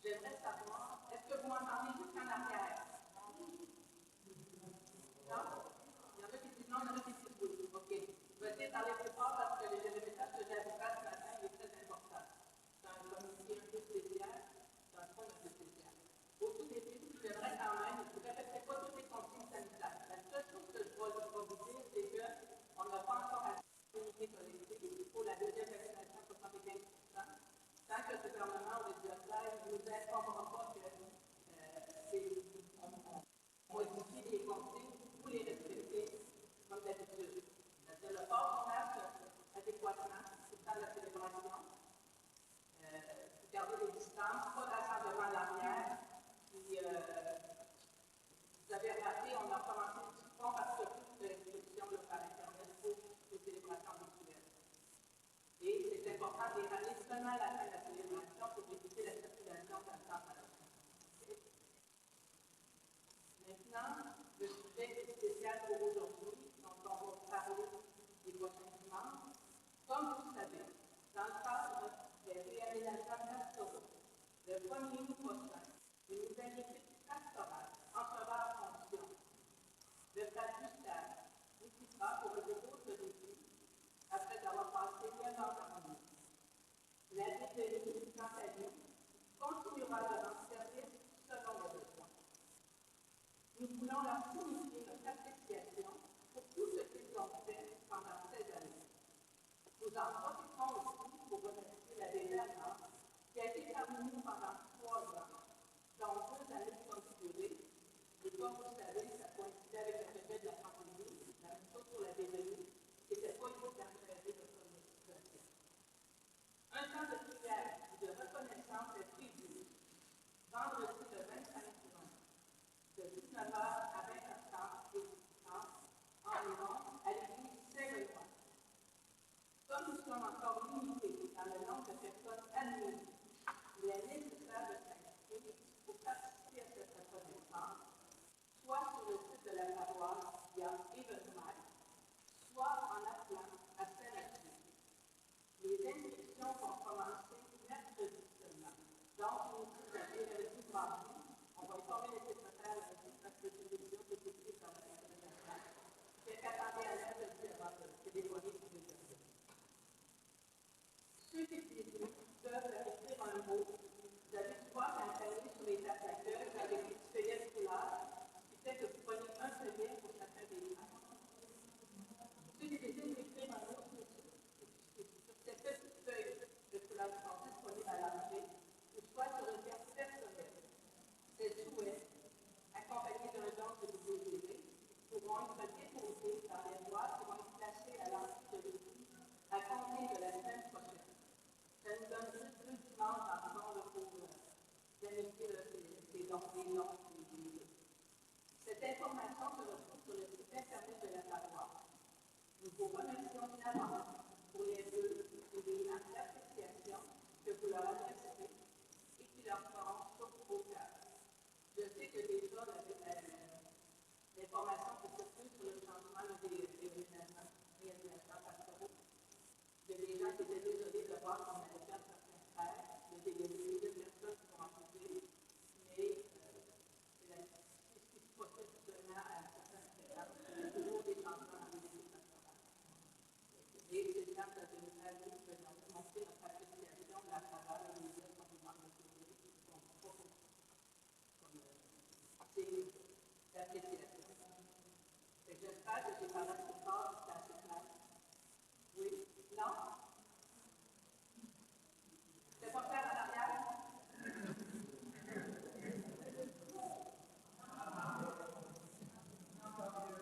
J'aimerais savoir, est-ce que vous m'entendez jusqu'en arrière? Non? Il y en a qui disent non, il y en a qui disent oui. OK. Je vais essayer de parler plus fort parce que le message que j'ai à vous faire ce matin il est très important. C'est un communiqué un peu spécial, c'est un point un peu spécial. Au tout début, j'aimerais quand même, vous ne répétez pas toutes les consignes sanitaires. La seule chose que je vais vous dire, c'est qu'on n'a pas encore assez de communiqué collectif. Il faut la deuxième vaccination à 75 tant que le gouvernement ou le diocèse ne nous informera pas que on modifie les consignes, vous les respectez comme d'habitude. C'est-à-dire le port du masque adéquatement, tout le temps de la célébration, garder les distances, pas d'assemblement à l'arrière, puis vous avez remarqué, on a commencé un petit peu parce que plus de l'inscription par Internet pour les célébrations rituelles. Et c'est important de les ramener seulement à la fin de la célébration pour éviter la circulation comme ça par la suite. Maintenant, le sujet spécial pour aujourd'hui, dont on va parler des prochains dimanches, comme vous le savez, dans le cadre des réaménagements pastoraux, le 1er août prochain, une nouvelle équipe pastorale entrera en fonction. Le frère Gustave nous quittera pour le dépôt de l'église après avoir passé 9 ans parmi nous. L'abbé Denis, quant à lui, continuera de rendre service selon les besoins. Nous voulons leur signifier notre appréciation pour tout ce qu'ils ont fait pendant ces années. Nous en profitons aussi pour remercier l'abbé Bernard, qui a été parmi nous pendant 3 ans, dont 2 années configurées. Et comme vous savez, ça coïncidait avec la période de la pandémie, la même chose pour l'abbé Denis, qui n'était pas évident de gérer de première situation. Un temps de prière et de reconnaissance est prévu vendredi le 25 juin, de 19h à 20h30 et 30 environ à l'église Saint-Benoît. Comme nous sommes encore limités dans le nombre de personnes admises, il est nécessaire de s'inscrire pour participer à cette reconnaissance, soit sur le site de la paroisse via Eventbrite, soit en appelant à Saint-Mathieu. Les inscriptions vont commencer mercredi seulement. Donc, nous vous avez lundi, mardi, on va informer les secrétaires lundi parce que c'est une vidéo qui est écrite dans la communication. Fait qu'attendez à mercredi avant de déployer tous les dossiers. Ceux qui peuvent écrire un mot. Vous avez pu voir qu'un panier sur les tables d'accueil avec des petits feuillets de couleur, qui fait que vous prenez un feuillet pour chacun des gens. Ceux qui décident d'écrire un mot sur cette petite feuille de couleur qui sont disponibles à l'entrée, ou soit sur une carte personnelle. Ces souhaits, accompagnés d'un don que vous désirez, pourront être déposés dans les boîtes qui vont être placées à l'entrée de l'église à compter de la semaine prochaine. Ça nous donne juste informations se retrouvent sur le site Internet de la paroisse. Nous vous remercions d'avance pour les vœux et les actes d'appréciation que vous leur adresserez et qui leur feront chaud au cœur. Je sais que déjà, l'information qui circule sur le changement des réalisateurs pastoraux, il y a des gens qui étaient désolés de voir qu'on avait fait certains frères, il y a des milliers de personnes qui vont en trouver, mais c'est ce qui se possède seulement à certaines fréquences. Il y a toujours des changements dans les équipes pastorales. Et c'est le temps de nous montrer notre appréciation de la travers des médias qu'on nous demande de trouver, qui ne sont pas comme signe d'appréciation. J'espère que j'ai parlé trop fort, c'est assez clair. Oui? Non? C'est pas clair en arrière?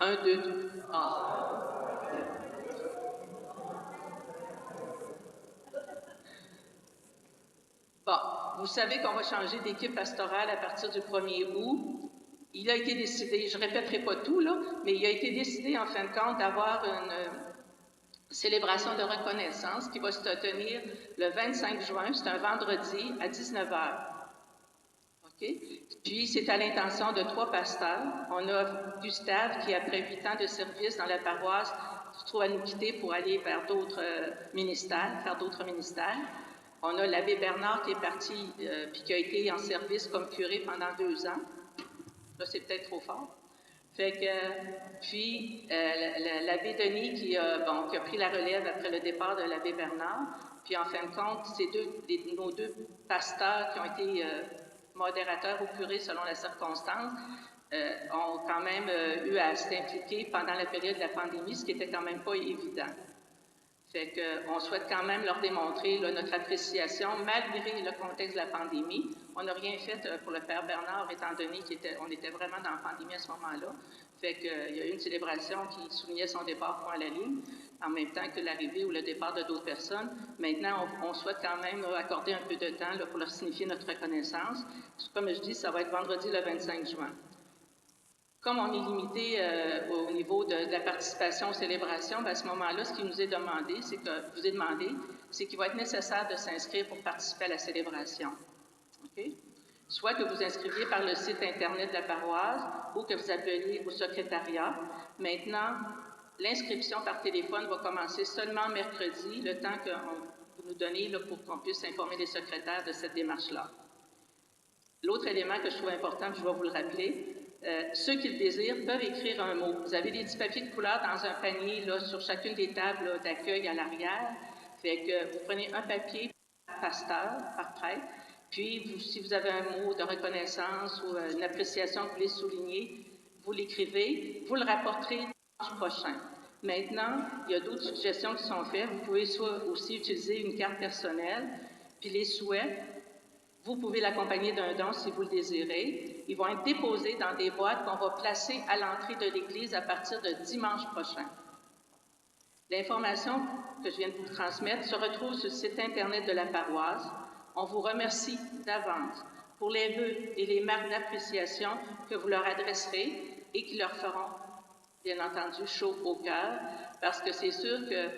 1, 2, 3. Ah. Bon, vous savez qu'on va changer d'équipe pastorale à partir du 1er août. Il a été décidé, je ne répéterai pas tout, là, mais il a été décidé en fin de compte d'avoir une célébration de reconnaissance qui va se tenir le 25 juin, c'est un vendredi à 19h. OK? Puis, c'est à l'intention de 3 pasteurs. On a Gustave qui, après 8 ans de service dans la paroisse, se trouve à nous quitter pour aller vers d'autres ministères, faire d'autres ministères. On a l'abbé Bernard qui est parti, puis qui a été en service comme curé pendant 2 ans. Là, c'est peut-être trop fort. Fait que, puis, l'abbé Denis qui a pris la relève après le départ de l'abbé Bernard. Puis, en fin de compte, nos deux pasteurs qui ont été modérateurs ou curés selon la circonstance, ont quand même eu à s'impliquer pendant la période de la pandémie, ce qui n'était quand même pas évident. Fait qu'on souhaite quand même leur démontrer là, notre appréciation, malgré le contexte de la pandémie. On n'a rien fait pour le Père Bernard, étant donné qu'on était vraiment dans la pandémie à ce moment-là. Fait qu'il y a eu une célébration qui soulignait son départ point à la ligne, en même temps que l'arrivée ou le départ de d'autres personnes. Maintenant, on souhaite quand même accorder un peu de temps là, pour leur signifier notre reconnaissance. Comme je dis, ça va être vendredi le 25 juin. Comme on est limité au niveau de la participation aux célébrations, bien, à ce moment-là, ce qui nous est demandé, c'est qu'il va être nécessaire de s'inscrire pour participer à la célébration. Okay? Soit que vous inscriviez par le site Internet de la paroisse ou que vous appeliez au secrétariat. Maintenant, l'inscription par téléphone va commencer seulement mercredi, le temps que vous nous donnez là, pour qu'on puisse informer les secrétaires de cette démarche-là. L'autre élément que je trouve important, je vais vous le rappeler, ceux qui le désirent peuvent écrire un mot. Vous avez des petits papiers de couleur dans un panier là, sur chacune des tables d'accueil à l'arrière. Fait que vous prenez un papier par pasteur, par prêtre, puis si vous avez un mot de reconnaissance ou une appréciation que vous voulez souligner, vous l'écrivez, vous le rapporterez dimanche prochain. Maintenant, il y a d'autres suggestions qui sont faites. Vous pouvez aussi utiliser une carte personnelle, puis les souhaits. Vous pouvez l'accompagner d'un don si vous le désirez. Ils vont être déposés dans des boîtes qu'on va placer à l'entrée de l'Église à partir de dimanche prochain. L'information que je viens de vous transmettre se retrouve sur le site Internet de la paroisse. On vous remercie d'avance pour les vœux et les marques d'appréciation que vous leur adresserez et qui leur feront, bien entendu, chaud au cœur, parce que c'est sûr que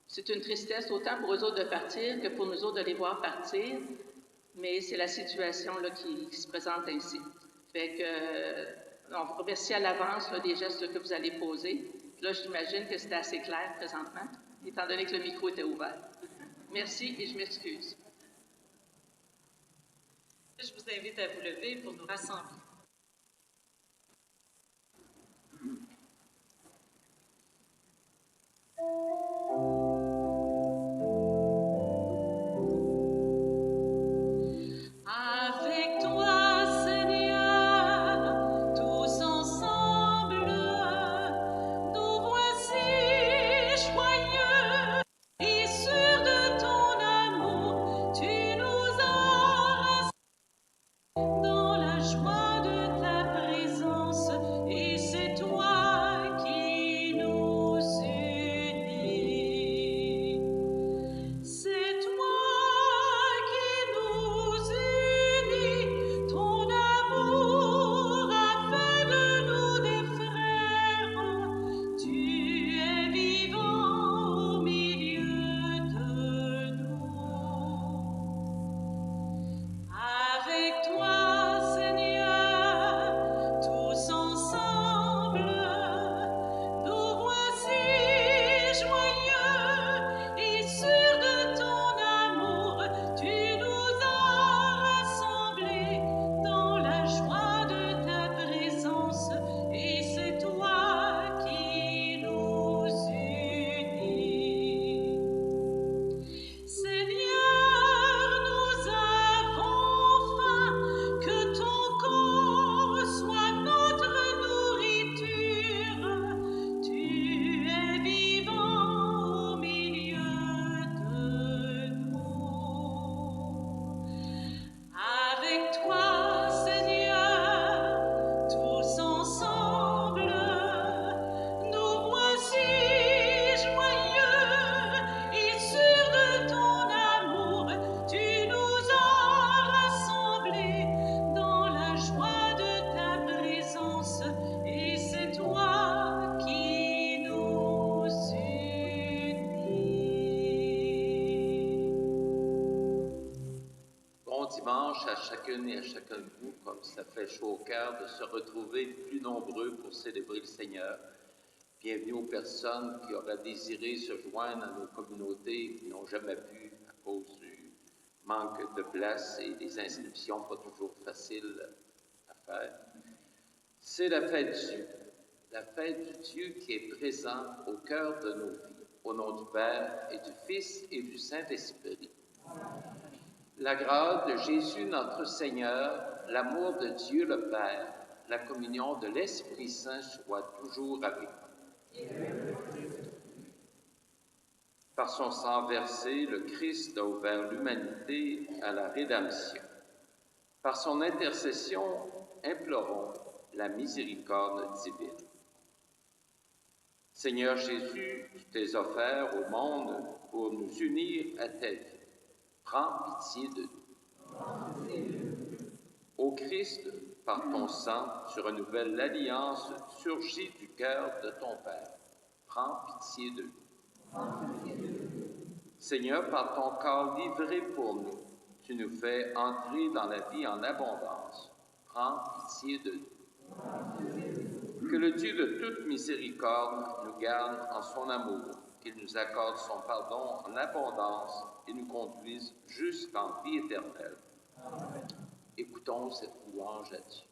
c'est une tristesse autant pour eux autres de partir que pour nous autres de les voir partir, mais c'est la situation là, qui se présente ainsi. Fait que, on vous remercie à l'avance des gestes que vous allez poser. Là, j'imagine que c'était assez clair présentement, étant donné que le micro était ouvert. Merci et je m'excuse. Je vous invite à vous lever pour nous rassembler. Avec toi, Seigneur, tous ensemble, nous voici joyeux et sûrs de ton amour. Tu nous as rassemblés dans la joie de ta présence, et c'est toi qui nous unis. dimanche à chacune et à chacun de vous, comme ça fait chaud au cœur de se retrouver plus nombreux pour célébrer le Seigneur. Bienvenue aux personnes qui auraient désiré se joindre à nos communautés et qui n'ont jamais pu à cause du manque de place et des inscriptions pas toujours faciles à faire. C'est la fête du Dieu. La fête du Dieu qui est présent au cœur de nos vies, au nom du Père et du Fils et du Saint-Esprit. La grâce de Jésus notre Seigneur, l'amour de Dieu le Père, la communion de l'Esprit Saint soit toujours avec vous. Par son sang versé, le Christ a ouvert l'humanité à la rédemption. Par son intercession, implorons la miséricorde divine. Seigneur Jésus, tu t'es offert au monde pour nous unir à ta vie. Prends pitié de nous. Ô Christ, par ton sang, tu renouvelles l'alliance surgie du cœur de ton Père. Prends pitié de nous. Seigneur, par ton corps livré pour nous, tu nous fais entrer dans la vie en abondance. Prends pitié de nous. Que le Dieu de toute miséricorde nous garde en son amour, qu'il nous accorde son pardon en abondance et nous conduise jusqu'en vie éternelle. Amen. Écoutons cette louange à Dieu.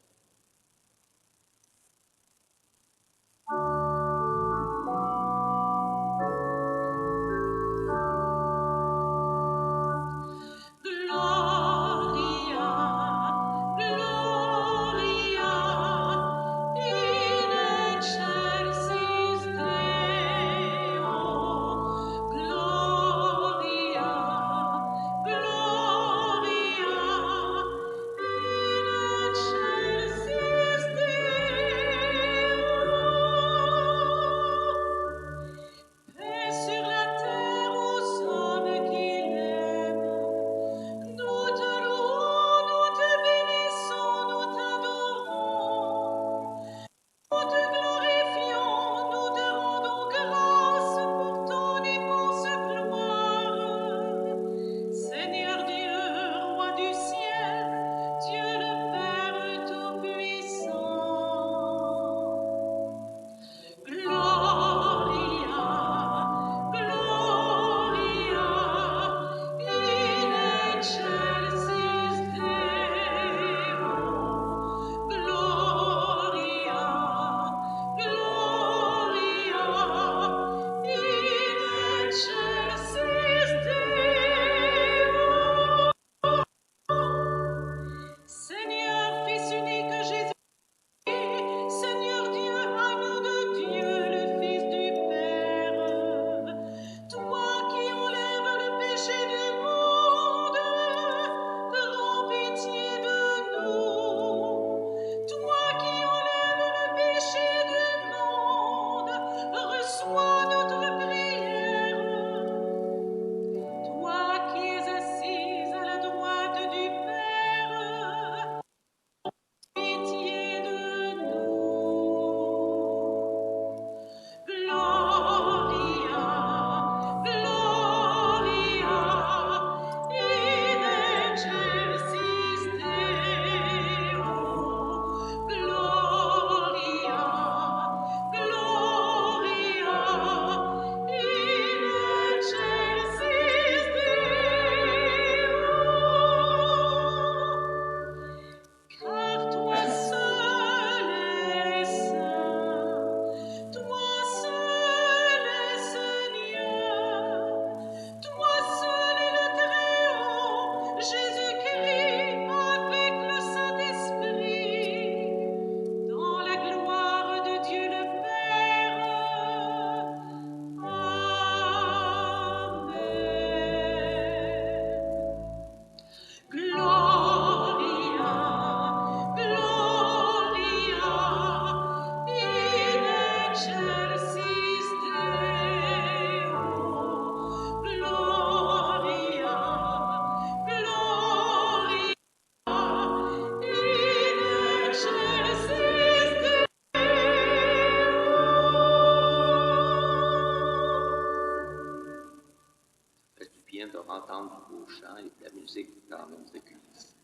De entendre du beau chant et de la musique dans nos églises.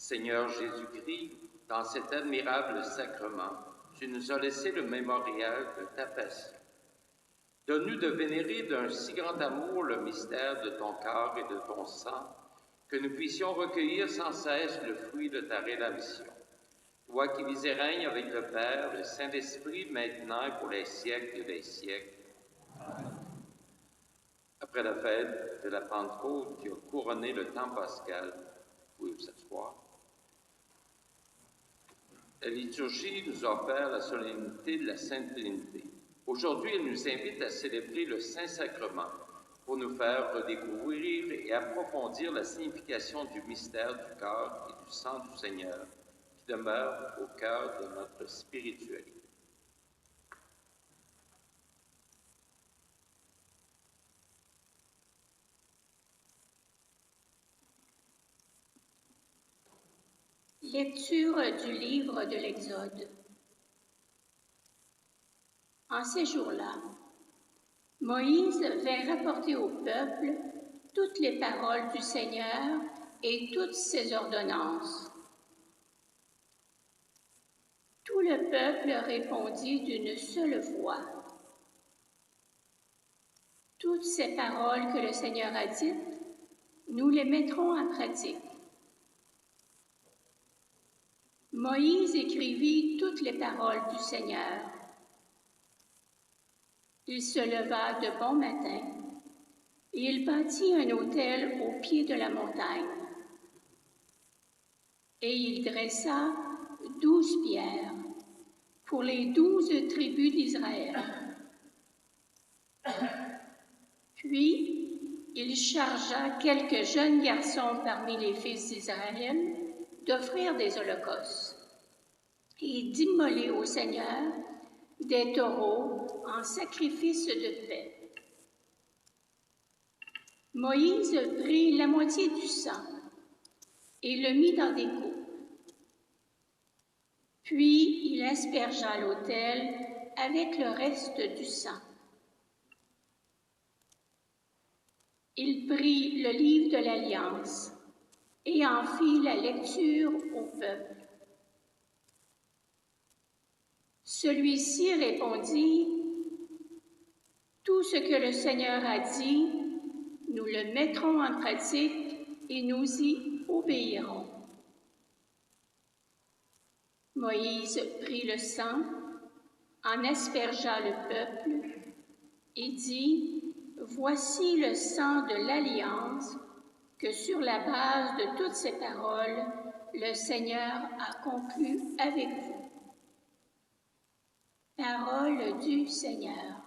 Seigneur Jésus-Christ, dans cet admirable sacrement, tu nous as laissé le mémorial de ta passion. Donne-nous de vénérer d'un si grand amour le mystère de ton corps et de ton sang, que nous puissions recueillir sans cesse le fruit de ta rédemption. Toi qui vis et règnes avec le Père, le Saint-Esprit, maintenant et pour les siècles des siècles. Après la fête de la Pentecôte qui a couronné le temps pascal, vous pouvez vous asseoir. La liturgie nous offre la solennité de la Sainte Trinité. Aujourd'hui, elle nous invite à célébrer le Saint-Sacrement pour nous faire redécouvrir et approfondir la signification du mystère du corps et du sang du Seigneur qui demeure au cœur de notre spiritualité. Lecture du livre de l'Exode. En ces jours-là, Moïse vint rapporter au peuple toutes les paroles du Seigneur et toutes ses ordonnances. Tout le peuple répondit d'une seule voix. Toutes ces paroles que le Seigneur a dites, nous les mettrons en pratique. Moïse écrivit toutes les paroles du Seigneur. Il se leva de bon matin et il bâtit un autel au pied de la montagne. Et il dressa 12 pierres pour les 12 tribus d'Israël. Puis, il chargea quelques jeunes garçons parmi les fils d'Israël d'offrir des holocaustes et d'immoler au Seigneur des taureaux en sacrifice de paix. Moïse prit la moitié du sang et le mit dans des coupes. Puis il aspergea l'autel avec le reste du sang. Il prit le livre de l'Alliance et en fit la lecture au peuple. Celui-ci répondit, « Tout ce que le Seigneur a dit, nous le mettrons en pratique et nous y obéirons. » Moïse prit le sang, en aspergea le peuple et dit, « Voici le sang de l'Alliance que sur la base de toutes ces paroles, le Seigneur a conclu avec vous. » Parole du Seigneur.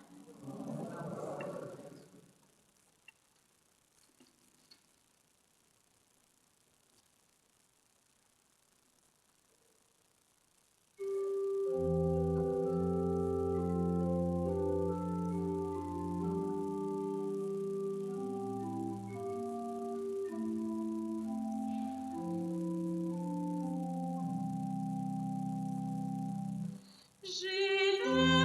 J'élèverai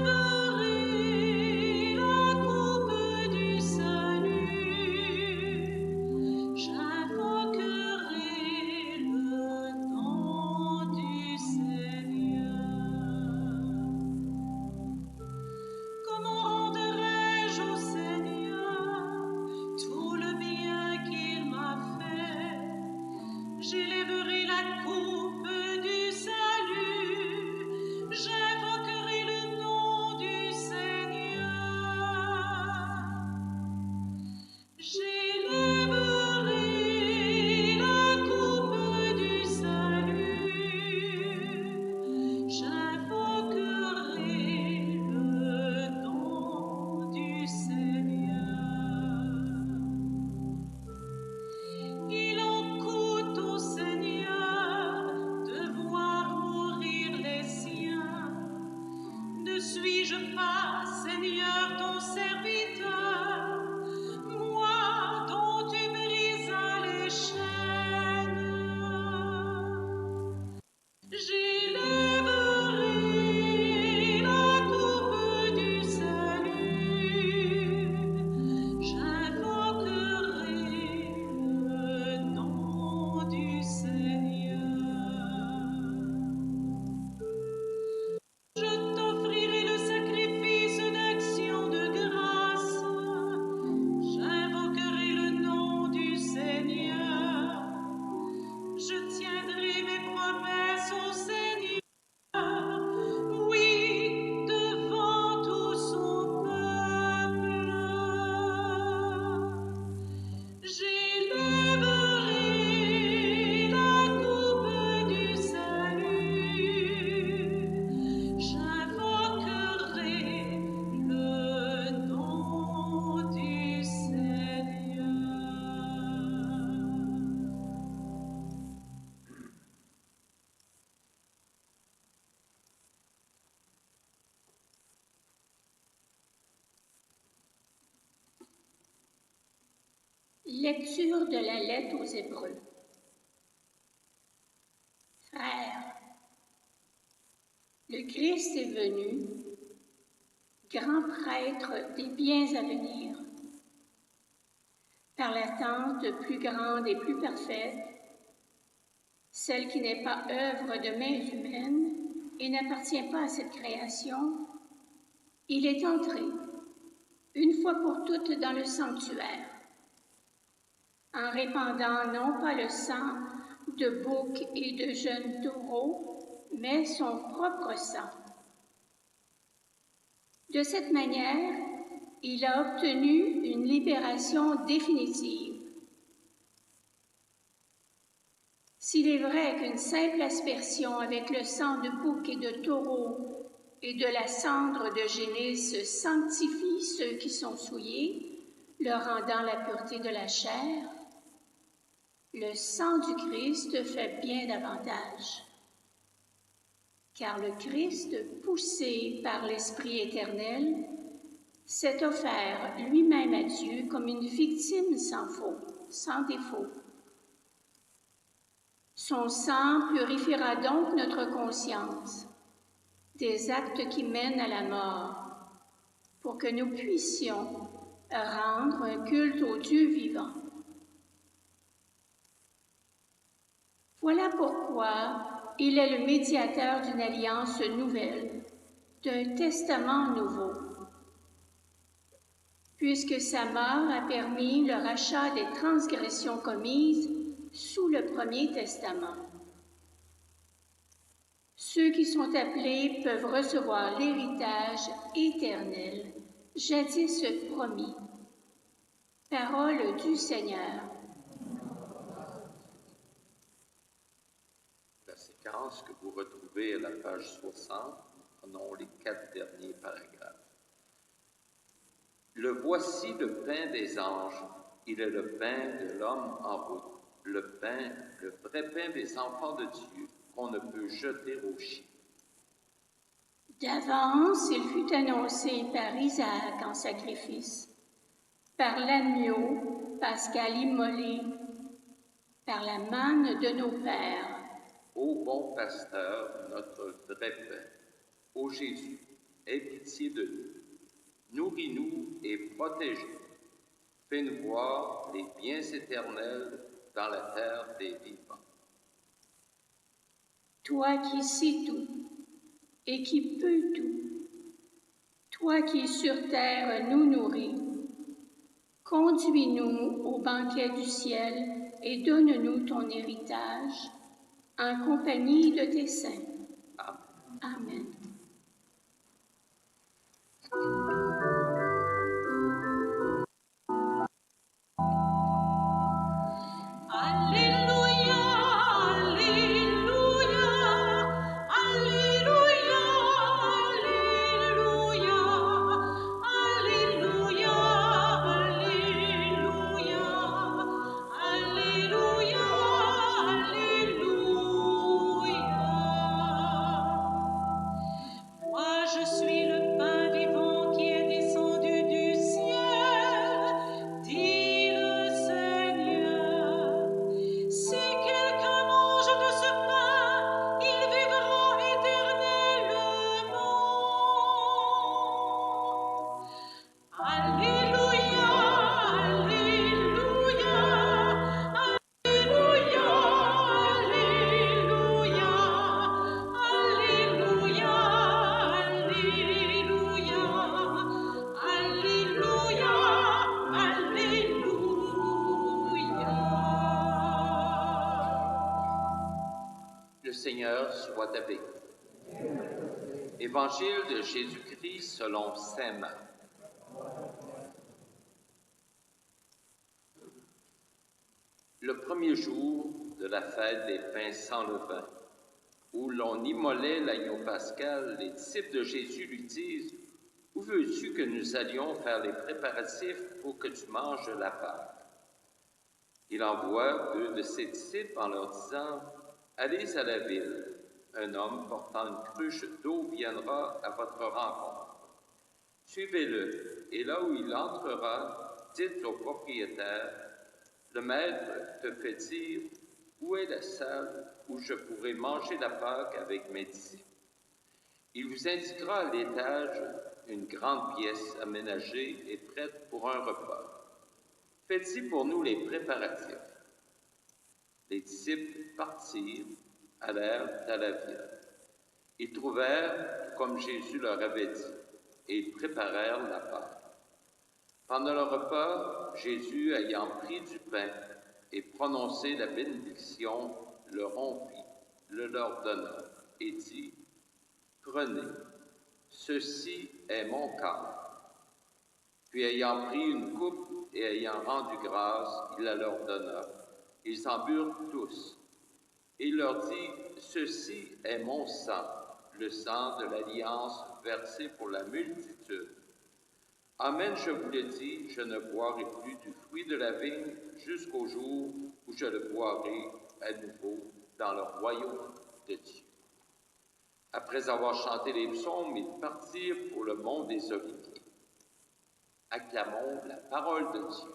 Lecture de la lettre aux Hébreux. Frères, le Christ est venu, grand prêtre des biens à venir, par l'attente plus grande et plus parfaite, celle qui n'est pas œuvre de mains humaines et n'appartient pas à cette création, il est entré, une fois pour toutes, dans le sanctuaire, en répandant non pas le sang de boucs et de jeunes taureaux, mais son propre sang. De cette manière, il a obtenu une libération définitive. S'il est vrai qu'une simple aspersion avec le sang de bouc et de taureau et de la cendre de génisse sanctifie ceux qui sont souillés, leur rendant la pureté de la chair, le sang du Christ fait bien davantage. Car le Christ, poussé par l'Esprit éternel, s'est offert lui-même à Dieu comme une victime sans faute, sans défaut. Son sang purifiera donc notre conscience des actes qui mènent à la mort, pour que nous puissions rendre un culte au Dieu vivant. Voilà pourquoi il est le médiateur d'une alliance nouvelle, d'un testament nouveau, puisque sa mort a permis le rachat des transgressions commises sous le premier testament. Ceux qui sont appelés peuvent recevoir l'héritage éternel, jadis promis. Parole du Seigneur. La séquence que vous retrouvez à la page 60, nous prenons les 4 derniers paragraphes. Le voici le pain des anges, il est le pain de l'homme en route, le vrai pain des enfants de Dieu, qu'on ne peut jeter au chien. D'avance, il fut annoncé par Isaac en sacrifice, par l'agneau pascal immolé, par la manne de nos pères. Ô bon pasteur, notre vrai pain, ô Jésus, aie pitié de nous, nourris-nous et protège-nous, fais-nous voir les biens éternels dans la terre des vivants. Toi qui sais tout et qui peux tout, toi qui sur terre nous nourris, conduis-nous au banquet du ciel et donne-nous ton héritage en compagnie de tes saints. Amen. Amen. Alléluia, Alléluia, Alléluia, Alléluia, Alléluia, Alléluia, Alléluia. Moi je suis le pain vivant qui est descendu du ciel, dit le Seigneur. Si quelqu'un mange de ce pain, il vivra éternellement. Alléluia, Alléluia, Alléluia, Alléluia, Alléluia, Alléluia, Alléluia. Le Seigneur soit avec vous. Évangile de Jésus-Christ selon saint Marc. Le premier jour de la fête des pains sans levain, où l'on immolait l'agneau pascal, les disciples de Jésus lui disent « Où veux-tu que nous allions faire les préparatifs pour que tu manges la Pâque ?» Il envoie 2 de ses disciples en leur disant « Allez à la ville, un homme portant une cruche d'eau viendra à votre rencontre. Suivez-le, et là où il entrera, dites au propriétaire Le Maître te fait dire, où est la salle où je pourrai manger la Pâque avec mes disciples? Il vous indiquera à l'étage une grande pièce aménagée et prête pour un repas. Faites-y pour nous les préparatifs. Les disciples partirent, allèrent à la ville. Ils trouvèrent comme Jésus leur avait dit, et ils préparèrent la Pâque. Pendant le repas, Jésus, ayant pris du pain et prononcé la bénédiction, le rompit, le leur donna et dit, « Prenez, ceci est mon corps. » Puis ayant pris une coupe et ayant rendu grâce, il la leur donna. Ils en burent tous. Et il leur dit, « Ceci est mon sang, le sang de l'alliance versé pour la multitude. Amen, je vous le dis, je ne boirai plus du fruit de la vigne jusqu'au jour où je le boirai à nouveau dans le royaume de Dieu. » Après avoir chanté les psaumes, ils partirent pour le mont des Oliviers. Acclamons la parole de Dieu.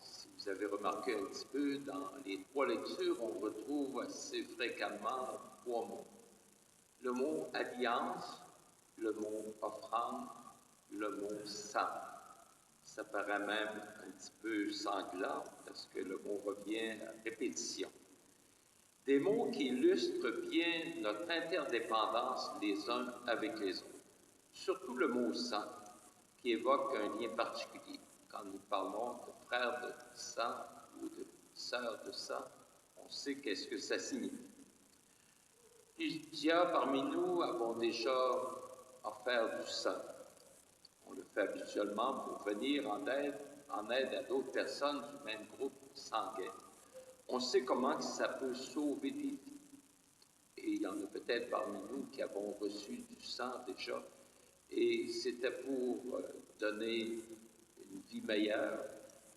Si vous avez remarqué un petit peu, dans les trois lectures, on retrouve assez fréquemment trois mots. Le mot alliance, le mot offrande, le mot sang. Ça paraît même un petit peu sanglant parce que le mot revient à répétition. Des mots qui illustrent bien notre interdépendance les uns avec les autres. Surtout le mot sang, qui évoque un lien particulier. Quand nous parlons de frères de sang ou de sœurs de sang, on sait qu'est-ce que ça signifie. Plusieurs parmi nous avons déjà offert du sang. On le fait habituellement pour venir en aide à d'autres personnes du même groupe sanguin. On sait comment que ça peut sauver des vies. Et il y en a peut-être parmi nous qui avons reçu du sang déjà. Et c'était pour donner une vie meilleure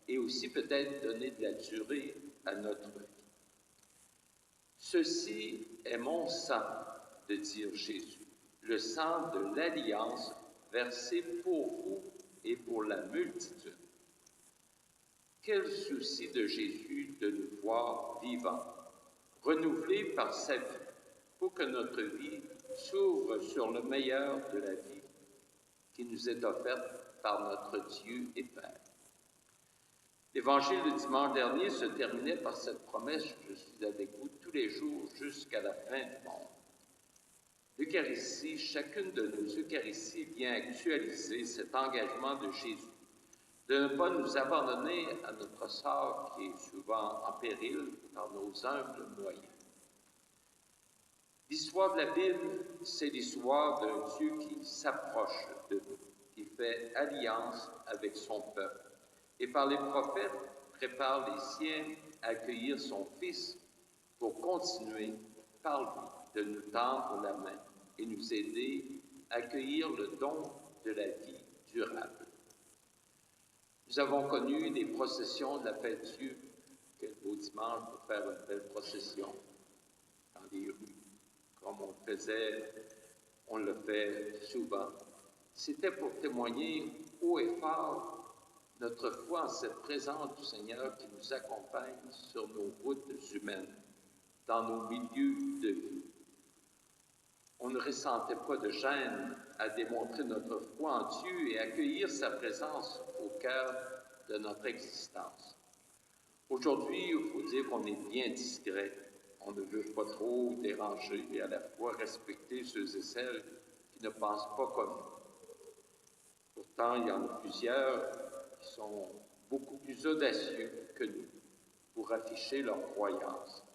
et aussi peut-être donner de la durée à notre vie. Ceci est mon sang, de dire Jésus, le sang de l'alliance versé pour vous et pour la multitude. Quel souci de Jésus de nous voir vivants, renouvelés par sa vie, pour que notre vie s'ouvre sur le meilleur de la vie qui nous est offerte par notre Dieu et Père. L'Évangile du dimanche dernier se terminait par cette promesse « Je suis avec vous tous les jours jusqu'à la fin du monde ». L'Eucharistie, chacune de nos Eucharisties vient actualiser cet engagement de Jésus, de ne pas nous abandonner à notre sort qui est souvent en péril par nos humbles moyens. L'histoire de la Bible, c'est l'histoire d'un Dieu qui s'approche de nous, qui fait alliance avec son peuple, et par les prophètes prépare les siens à accueillir son Fils pour continuer par lui de nous tendre la main et nous aider à accueillir le don de la vie durable. Nous avons connu des processions de la fête Dieu, quel beau dimanche pour faire une belle procession dans les rues, comme on le fait souvent. C'était pour témoigner haut et fort notre foi en cette présence du Seigneur qui nous accompagne sur nos routes humaines, dans nos milieux de vie. On ne ressentait pas de gêne à démontrer notre foi en Dieu et accueillir sa présence au cœur de notre existence. Aujourd'hui, il faut dire qu'on est bien discret. On ne veut pas trop déranger et à la fois respecter ceux et celles qui ne pensent pas comme nous. Pourtant, il y en a plusieurs qui sont beaucoup plus audacieux que nous pour afficher leur croyance.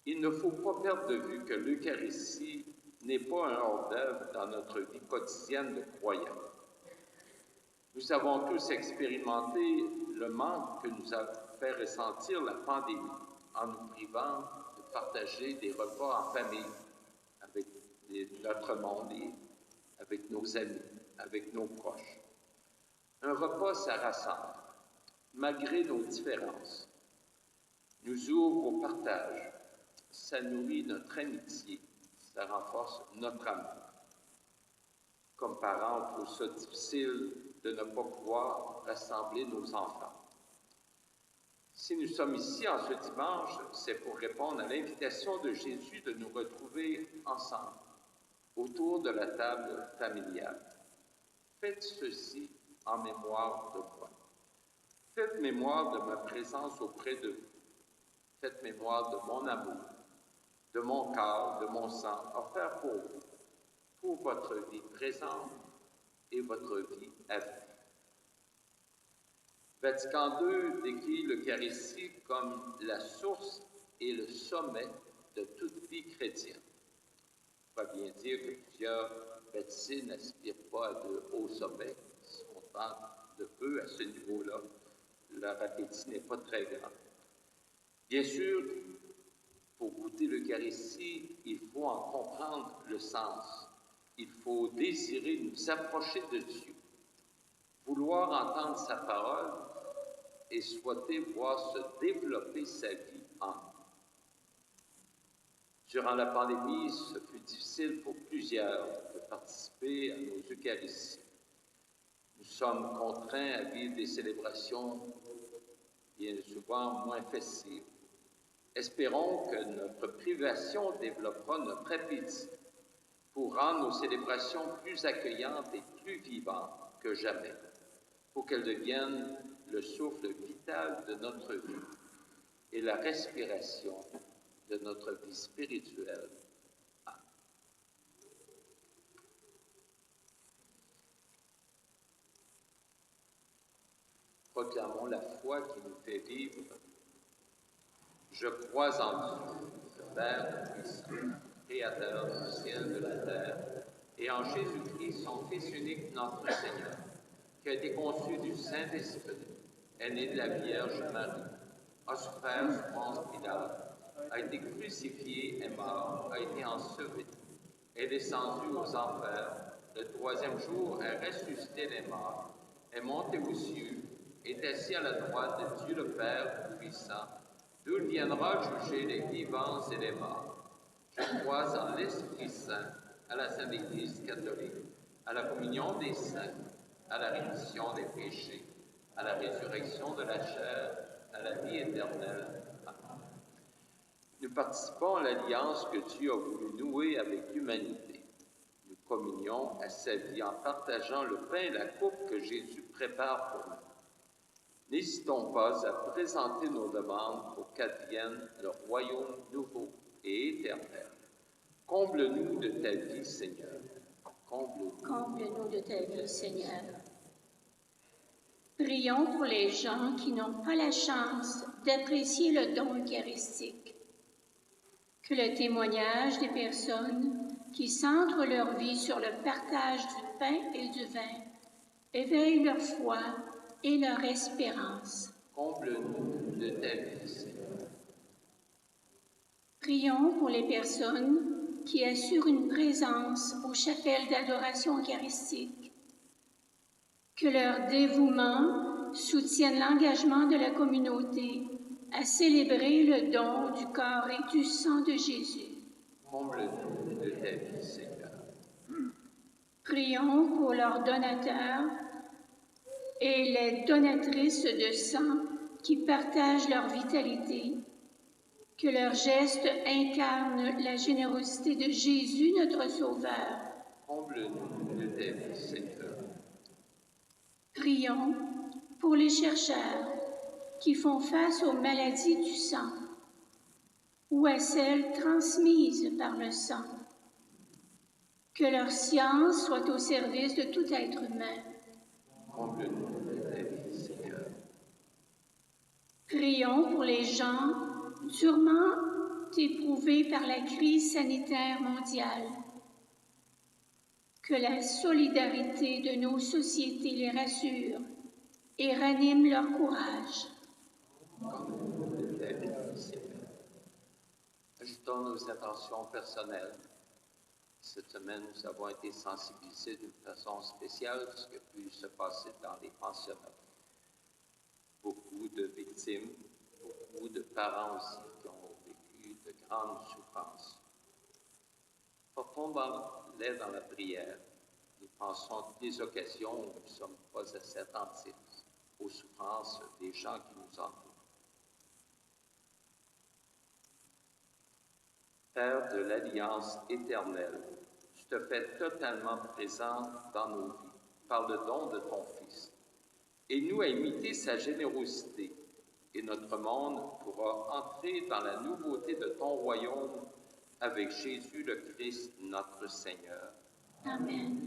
Il ne faut pas perdre de vue que l'Eucharistie n'est pas un hors-d'œuvre dans notre vie quotidienne de croyants. Nous avons tous expérimenté le manque que nous a fait ressentir la pandémie en nous privant de partager des repas en famille avec notre monde, avec nos amis, avec nos proches. Un repas, ça rassemble, malgré nos différences, nous ouvre au partage, ça nourrit notre amitié, ça renforce notre amour. Comme parents, on trouve ça difficile de ne pas pouvoir rassembler nos enfants. Si nous sommes ici en ce dimanche, c'est pour répondre à l'invitation de Jésus de nous retrouver ensemble, autour de la table familiale. Faites ceci en mémoire de moi. Faites mémoire de ma présence auprès de vous. Faites mémoire de mon amour, de mon corps, de mon sang, offert pour vous, pour votre vie présente et votre vie à venir. Vatican II décrit l'Eucharistie comme la source et le sommet de toute vie chrétienne. On va bien dire que plusieurs baptisés n'aspirent pas à de hauts sommets, ils se contentent de peu à ce niveau-là. Leur appétit n'est pas très grand. Bien sûr, pour goûter l'Eucharistie, il faut en comprendre le sens. Il faut désirer nous approcher de Dieu, vouloir entendre sa parole et souhaiter voir se développer sa vie en nous. Durant la pandémie, ce fut difficile pour plusieurs de participer à nos Eucharisties. Nous sommes contraints à vivre des célébrations bien souvent moins festives. Espérons que notre privation développera notre appétit pour rendre nos célébrations plus accueillantes et plus vivantes que jamais, pour qu'elles deviennent le souffle vital de notre vie et la respiration de notre vie spirituelle. Amen. Proclamons la foi qui nous fait vivre. Je crois en Dieu, le Père puissant, Créateur du ciel et de la terre, et en Jésus-Christ, son Fils unique, notre Seigneur, qui a été conçu du Saint-Esprit, est né de la Vierge Marie, a souffert sous Ponce Pilate, a été crucifié, est mort, a été enseveli, est descendu aux enfers, le troisième jour est ressuscité des morts, est monté aux cieux, est assis à la droite de Dieu le Père puissant, d'où il viendra juger les vivants et les morts. Je crois en l'Esprit Saint, à la Sainte Église catholique, à la communion des saints, à la rémission des péchés, à la résurrection de la chair, à la vie éternelle. Amen. Nous participons à l'alliance que Dieu a voulu nouer avec l'humanité. Nous communions à sa vie en partageant le pain et la coupe que Jésus prépare pour nous. N'hésitons pas à présenter nos demandes pour qu'advienne le royaume nouveau et éternel. Comble-nous de ta vie, Seigneur. Comble-nous de ta vie, Seigneur. Prions pour les gens qui n'ont pas la chance d'apprécier le don eucharistique. Que le témoignage des personnes qui centrent leur vie sur le partage du pain et du vin éveille leur foi et leur espérance. Comble-nous de ta vie, Seigneur. Prions pour les personnes qui assurent une présence aux chapelles d'adoration eucharistique. Que leur dévouement soutienne l'engagement de la communauté à célébrer le don du corps et du sang de Jésus. Comble-nous de ta vie, Seigneur. Prions pour leurs donateurs et les donatrices de sang qui partagent leur vitalité. Que leurs gestes incarnent la générosité de Jésus, notre Sauveur. Comble-nous de ta vie, Seigneur. Prions pour les chercheurs qui font face aux maladies du sang ou à celles transmises par le sang. Que leur science soit au service de tout être humain. Comble-nous de ta vie, Seigneur. Prions pour les gens durement éprouvés par la crise sanitaire mondiale. Que la solidarité de nos sociétés les rassure et ranime leur courage. Comble-nous de ta vie, Seigneur. Ajoutons nos intentions personnelles. Cette semaine, nous avons été sensibilisés d'une façon spéciale à ce qui a pu se passer dans les pensionnats. Beaucoup de victimes, beaucoup de parents aussi qui ont vécu de grandes souffrances. Portons-les dans la prière. Nous Pensons à toutes les occasions où nous ne sommes pas assez attentifs aux souffrances des gens qui nous entourent. Père de l'Alliance éternelle, tu te fais totalement présent dans nos vies par le don de ton Fils. Aide-nous à imiter sa générosité, et notre monde pourra entrer dans la nouveauté de ton royaume avec Jésus le Christ, notre Seigneur. Amen.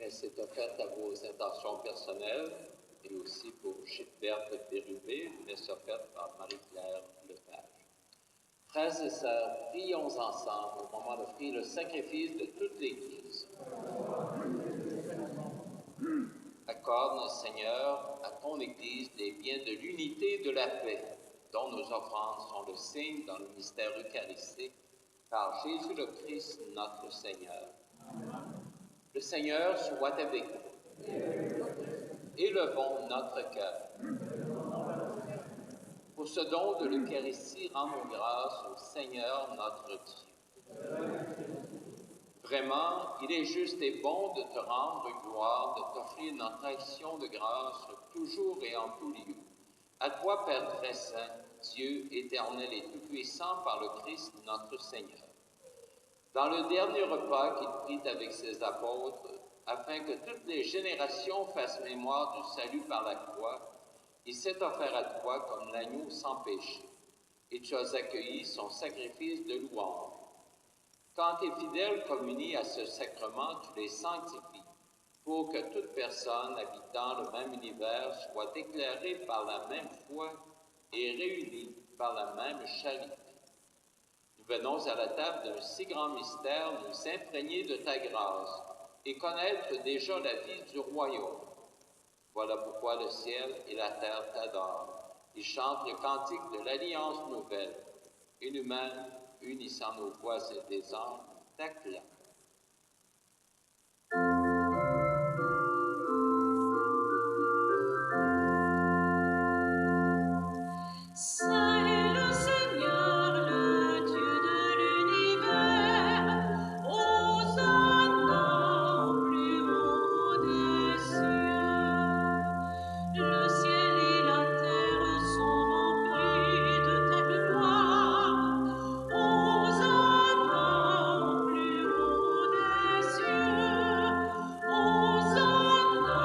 C'est offerte à vos intentions personnelles et aussi pour Gilberte Bérubé, une messe offerte par Marie-Claire Lepage. Frères et sœurs, prions ensemble au moment d'offrir le sacrifice de toute l'Église. Accorde, Seigneur, à ton Église les biens de l'unité et de la paix, dont nos offrandes sont le signe dans le mystère eucharistique, par Jésus le Christ, notre Seigneur. Le Seigneur soit avec nous. Élevons notre cœur. Pour ce don de l'Eucharistie, rendons grâce au Seigneur notre Dieu. Vraiment, il est juste et bon de te rendre gloire, de t'offrir notre action de grâce toujours et en tout lieu. À toi, Père très saint, Dieu éternel et tout-puissant par le Christ notre Seigneur. Dans le dernier repas qu'il prit avec ses apôtres, afin que toutes les générations fassent mémoire du salut par la croix, il s'est offert à toi comme l'agneau sans péché, et tu as accueilli son sacrifice de louange. Quand tes fidèles communient à ce sacrement, tu les sanctifies, pour que toute personne habitant le même univers soit éclairée par la même foi et réunie par la même charité. Nous venons à la table d'un si grand mystère, nous imprégner de ta grâce et connaître déjà la vie du royaume. Voilà pourquoi le ciel et la terre t'adorent. Ils chantent le cantique de l'Alliance nouvelle, et nous-mêmes, unissant nos voix et des anges, t'acclament. Saint est le Seigneur, le Dieu de l'univers, Hosanna au plus haut des cieux. Le ciel et la terre sont remplis de ta gloire, Hosanna au plus haut des cieux, Hosanna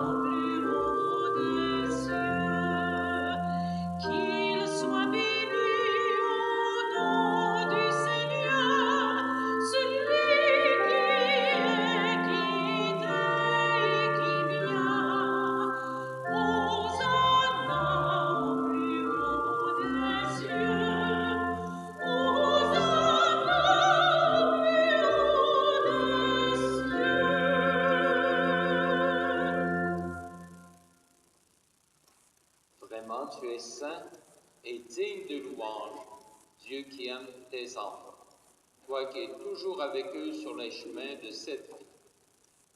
au plus haut des cieux. Qu'il soit béni au nom du Seigneur, celui qui est, qui était et qui vient. Hosanna au plus haut des cieux, Hosanna au plus haut des cieux. Vraiment, tu es saint et digne de louange, Dieu qui aime tes enfants, toi qui es toujours avec eux sur les chemins de cette vie.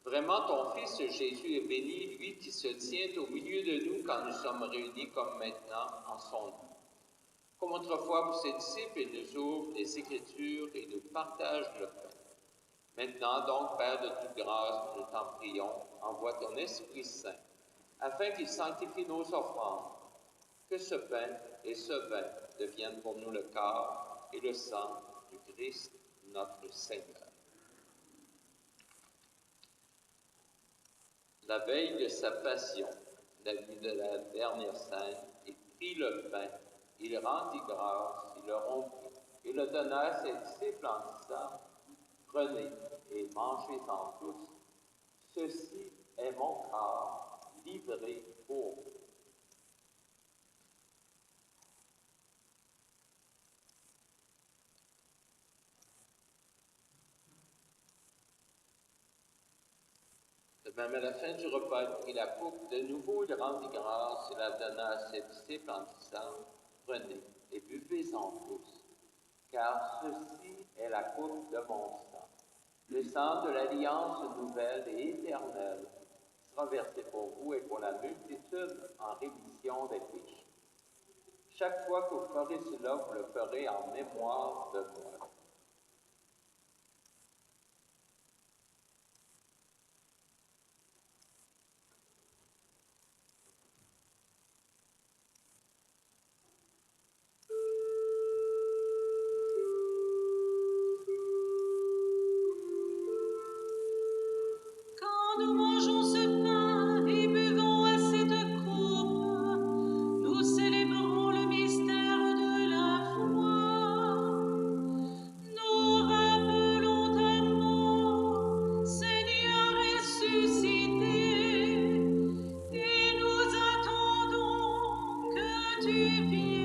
Vraiment, ton Fils Jésus est béni, lui qui se tient au milieu de nous quand nous sommes réunis comme maintenant en son nom. Comme autrefois pour ses disciples, il nous ouvre les Écritures et nous partage le pain. Maintenant donc, Père de toute grâce, nous t'en prions, envoie ton Esprit Saint, afin qu'il sanctifie nos offrandes, que ce pain et ce vin deviennent pour nous le corps et le sang du Christ, notre Seigneur. La veille de sa passion, la nuit de la dernière scène, il prit le pain, il rendit grâce, il le rompit, et le donna à ses disciples en disant, « Prenez et mangez-en tous, ceci est mon corps livré pour vous. » De même, à la fin du repas, il prit la coupe. De nouveau, il rendit grâce et la donna à ses disciples en disant, « Prenez et buvez-en tous, car ceci est la coupe de mon sang, le sang de l'alliance nouvelle et éternelle, qui sera versé pour vous et pour la multitude en rémission des péchés. Chaque fois que vous ferez cela, vous le ferez en mémoire de moi. » Quand nous mangeons ce pain et buvons à cette coupe, nous célébrons le mystère de la foi. Nous rappelons ta mort, Seigneur ressuscité, et nous attendons que tu viennes.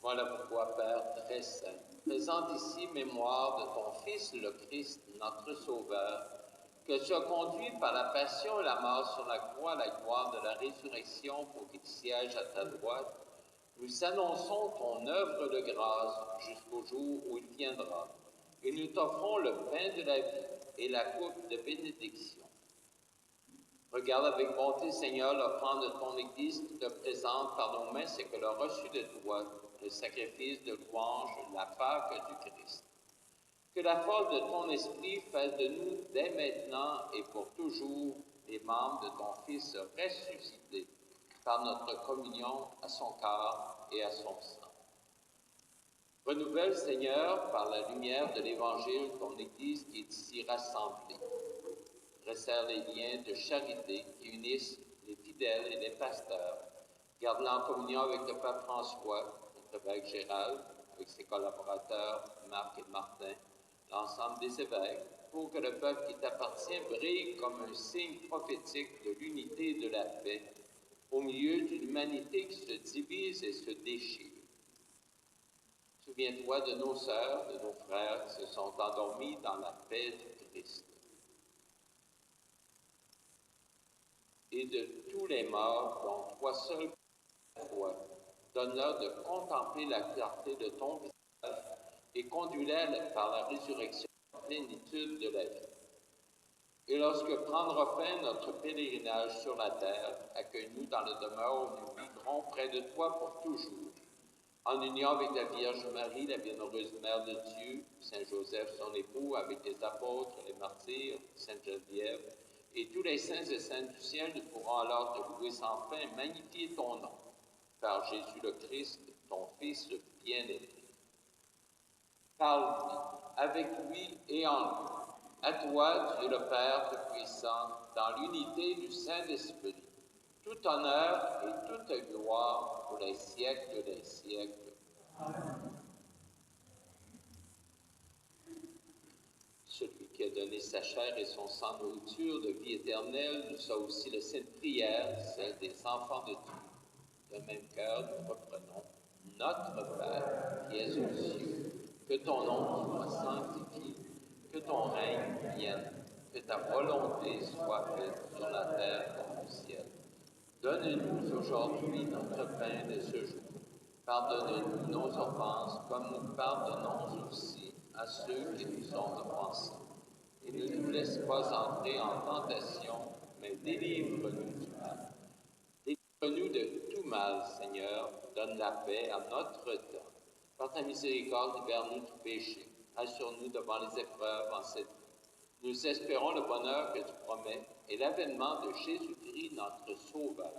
Voilà pourquoi, Père très saint, présente ici mémoire de ton Fils, le Christ, notre Sauveur, que tu as conduit par la passion et la mort sur la croix à la gloire de la résurrection pour qu'il siège à ta droite, nous annonçons ton œuvre de grâce jusqu'au jour où il viendra, et nous t'offrons le pain de la vie et la coupe de bénédiction. Regarde avec bonté, Seigneur, l'offrande de ton Église qui te présente par nos mains ce qu'elle a reçu de toi, le sacrifice de louange, la Pâque du Christ. Que la force de ton esprit fasse de nous, dès maintenant et pour toujours, les membres de ton Fils ressuscité par notre communion à son corps et à son sang. Renouvelle, Seigneur, par la lumière de l'Évangile, ton Église qui est ici rassemblée. Resserre les liens de charité qui unissent les fidèles et les pasteurs. Garde-la en communion avec le pape François, notre évêque Gérald, avec ses collaborateurs, Marc et Martin, l'ensemble des évêques, pour que le peuple qui t'appartient brille comme un signe prophétique de l'unité et de la paix, au milieu d'une humanité qui se divise et se déchire. Souviens-toi de nos sœurs, de nos frères qui se sont endormis dans la paix du Christ. Et de tous les morts dont toi seul la foi, donne-leur de contempler la clarté de ton visage et conduis-les par la résurrection en plénitude de la vie. Et lorsque prendra fin notre pèlerinage sur la terre, accueille-nous dans la demeure où nous vivrons près de toi pour toujours, en union avec la Vierge Marie, la bienheureuse Mère de Dieu, Saint Joseph, son époux, avec les apôtres, les martyrs, Sainte Geneviève, et tous les saints et saintes du ciel, nous pourrons alors te louer sans fin et magnifier ton nom, par Jésus le Christ, ton Fils bien-aimé. Parle-lui, avec lui et en lui. À toi, Dieu le Père Tout-Puissant, dans l'unité du Saint-Esprit, tout honneur et toute gloire pour les siècles des siècles. Amen. Celui qui a donné sa chair et son sang nourriture de vie éternelle, nous soit aussi la sainte prière, celle des enfants de Dieu. De même cœur, nous reprenons notre Père qui es aux cieux, que ton nom soit sanctifié, que ton règne vienne, que ta volonté soit faite sur la terre comme au ciel. Donne-nous aujourd'hui notre pain de ce jour. Pardonne-nous nos offenses, comme nous pardonnons aussi à ceux qui nous ont offensés. Et ne nous laisse pas entrer en tentation, mais délivre-nous du mal. Délivre-nous de tout mal, Seigneur. Donne la paix à notre temps. Par ta miséricorde, libère-nous du péché. Assure-nous devant les épreuves en cette vie. Nous espérons le bonheur que tu promets et l'avènement de Jésus-Christ, notre Sauveur.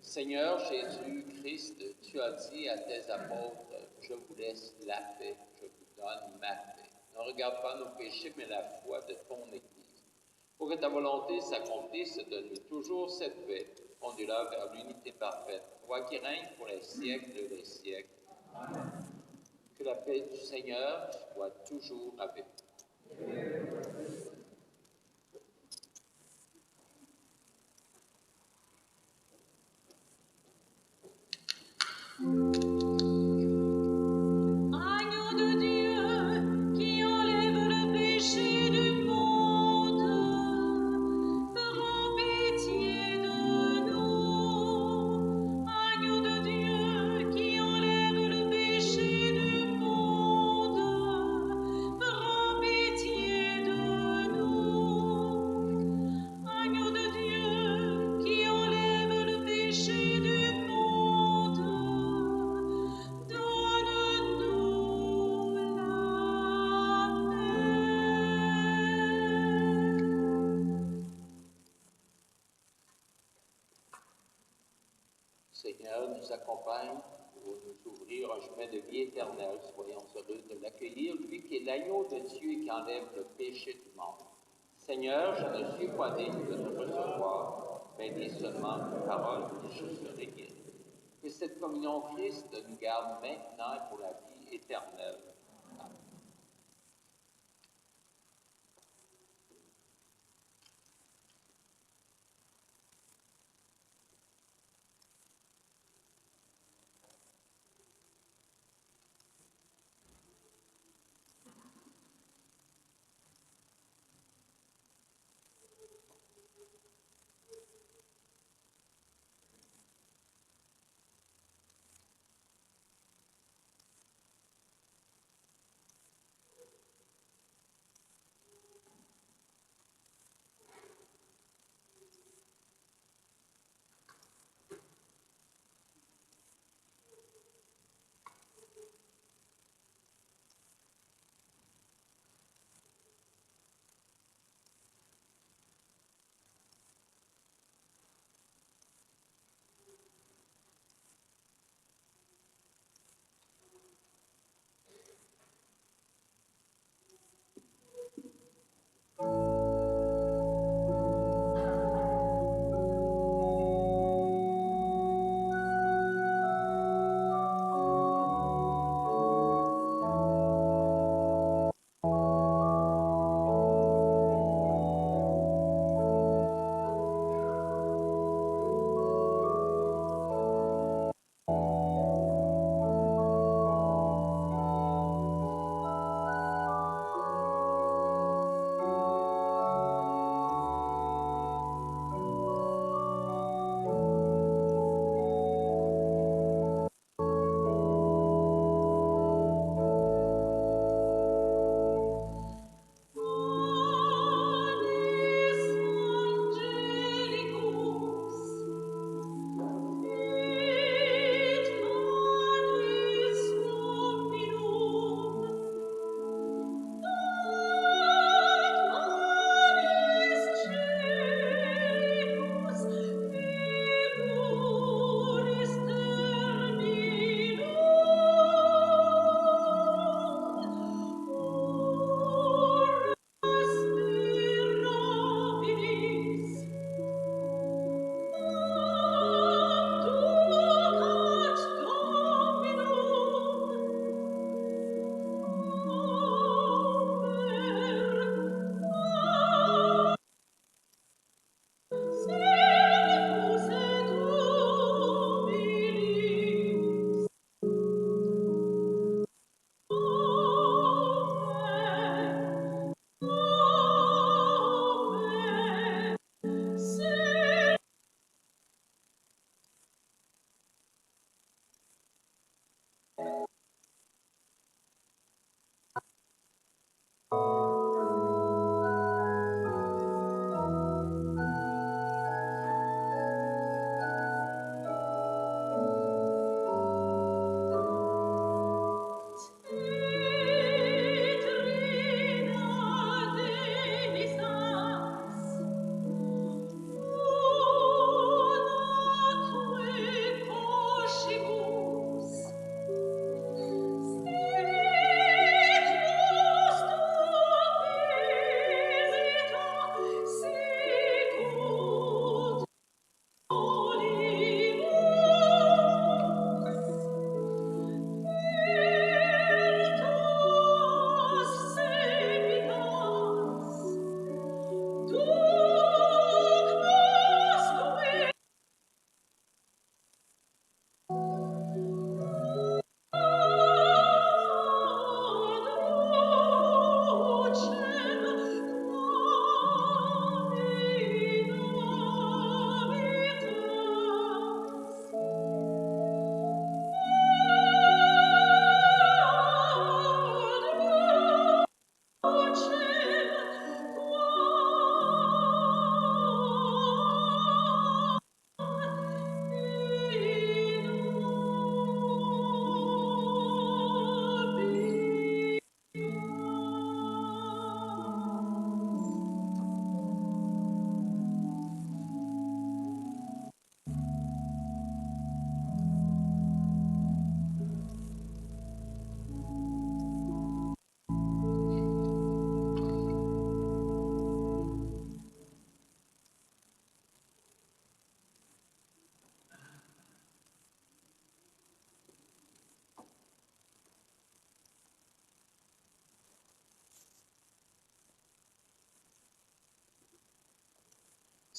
Seigneur Jésus-Christ, tu as dit à tes apôtres, « Je vous laisse la paix, je vous donne ma paix. » Ne regarde pas nos péchés, mais la foi de ton Église. Pour que ta volonté s'accomplisse, donne-nous toujours cette paix, conduis-la vers l'unité parfaite, toi qui règnes pour les siècles des siècles. Amen. Que la paix du Seigneur soit toujours avec vous. Seigneur nous accompagne pour nous ouvrir un chemin de vie éternelle. Soyons heureux de l'accueillir, lui qui est l'agneau de Dieu et qui enlève le péché du monde. Seigneur, je ne suis pas digne de te recevoir, mais dis seulement une parole et je serai guéri. Que cette communion Christ nous garde maintenant et pour la vie éternelle. Amen.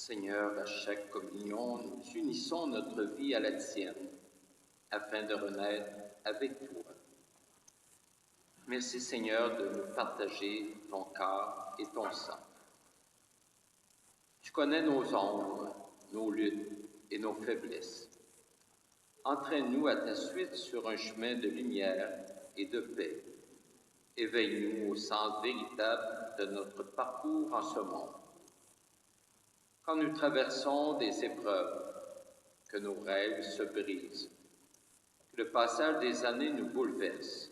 Seigneur, à chaque communion, nous unissons notre vie à la tienne, afin de renaître avec toi. Merci, Seigneur, de nous partager ton corps et ton sang. Tu connais nos ombres, nos luttes et nos faiblesses. Entraîne-nous à ta suite sur un chemin de lumière et de paix. Éveille-nous au sens véritable de notre parcours en ce monde. Quand nous traversons des épreuves, que nos rêves se brisent, que le passage des années nous bouleverse,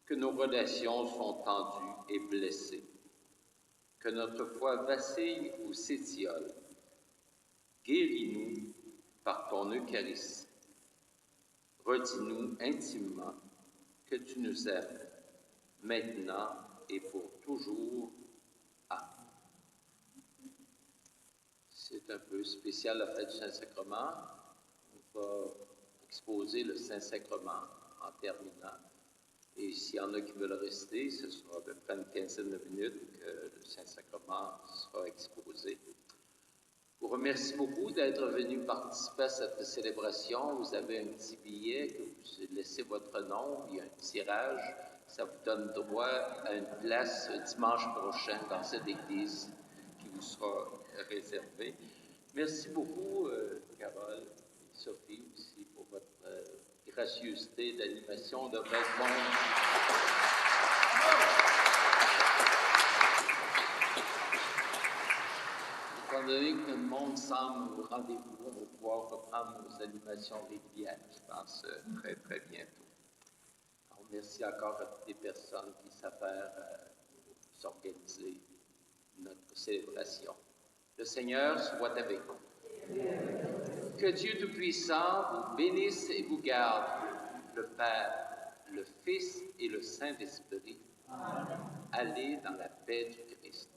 que nos relations sont tendues et blessées, que notre foi vacille ou s'étiole. Guéris-nous par ton Eucharistie. Redis-nous intimement que tu nous aimes, maintenant et pour toujours. Amen. C'est un peu spécial la fête du Saint-Sacrement. On va exposer le Saint-Sacrement en terminant. Et s'il y en a qui veulent rester, ce sera à peu près une quinzaine de minutes que le Saint-Sacrement sera exposé. Je vous remercie beaucoup d'être venu participer à cette célébration. Vous avez un petit billet que vous laissez votre nom, il y a un tirage. Ça vous donne droit à une place dimanche prochain dans cette église qui vous sera réservée. Merci beaucoup, Carole et Sophie aussi, pour votre gracieuseté d'animation de votre monde. Étant donné que le monde semble au rendez-vous, on va pouvoir reprendre nos animations régulières, je pense, très, très bientôt. Alors, merci encore à toutes les personnes qui s'affairent à s'organiser notre célébration. Le Seigneur soit avec vous. Que Dieu Tout-Puissant vous bénisse et vous garde, le Père, le Fils et le Saint-Esprit. Allez dans la paix du Christ.